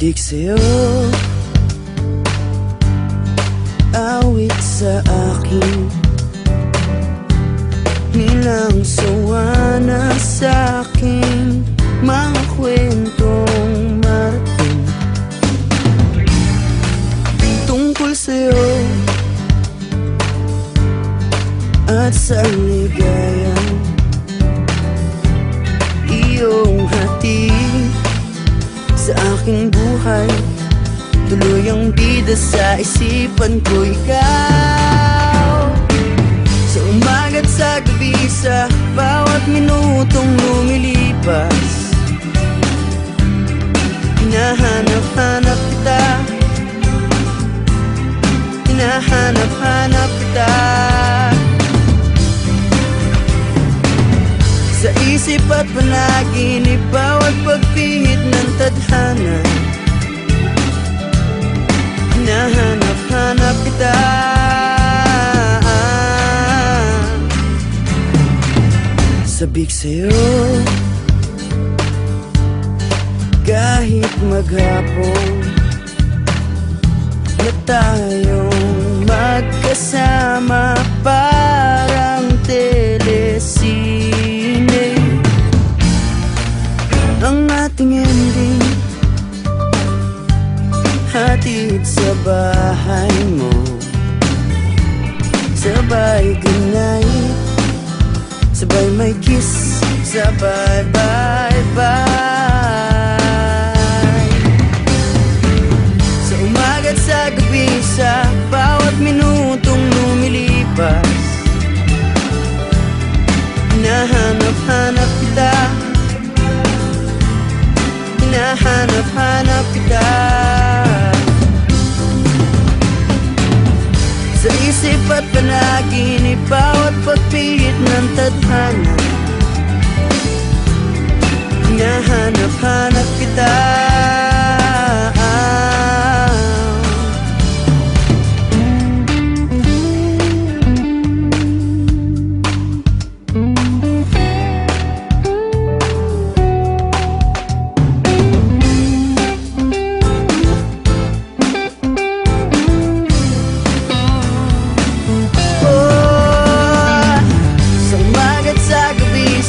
Sabik sa'yo, awit sa akin, nilang sawa na sa'king mga kwentong marating tungkol sa'yo at sa ligayang iyong hatid sa aking buhay. Tuluyang bida sa isipan ko ikaw, sa umaga't sa gabi, sa bawat minutong lumilipas. Hinahanap-hanap kita, hinahanap-hanap kita. Sa isip at panaginip, bawat pagpihit ng tadhana. Hinahanap-hanap kita. Sabik sa'yo, kahit maghapon na tayong magkasama, parang telesine ang ating ending. Hatid sa bahay mo, sabay goodnight, sabay may kiss, sabay bye-bye. Sa umaga't sa gabi, sa bawat minutong lumilipas, hinahanap-hanap kita, hinahanap-hanap kita. Sa isip at panaginip, bawat pagpihit ng tadhana. Hinahanap-hanap kita.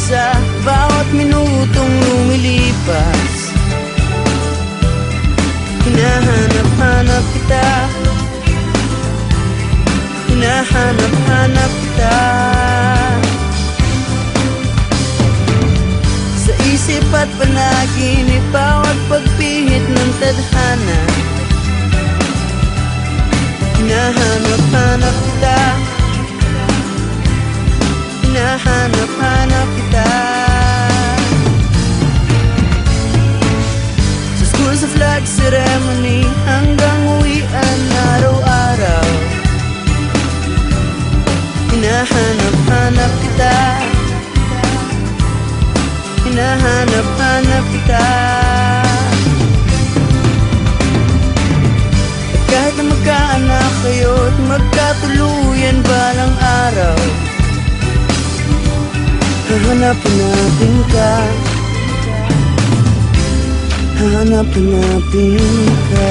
Sa bawat minutong lumilipas, hinahanap-hanap kita, hinahanap-hanap kita. Sa isip at panaginip, bawat pagpihit ng tadhana. Hinahanap-hanap kita, hinahanap-hanap kita. Sa school, sa flag ceremony, hanggang uwian araw-araw. Hinahanap-hanap kita, hinahanap-hanap kita. At kahit na magkaanak kayo at magkatuluyan balang araw, hahanap-hanapin ka, hahanap-hanapin ka.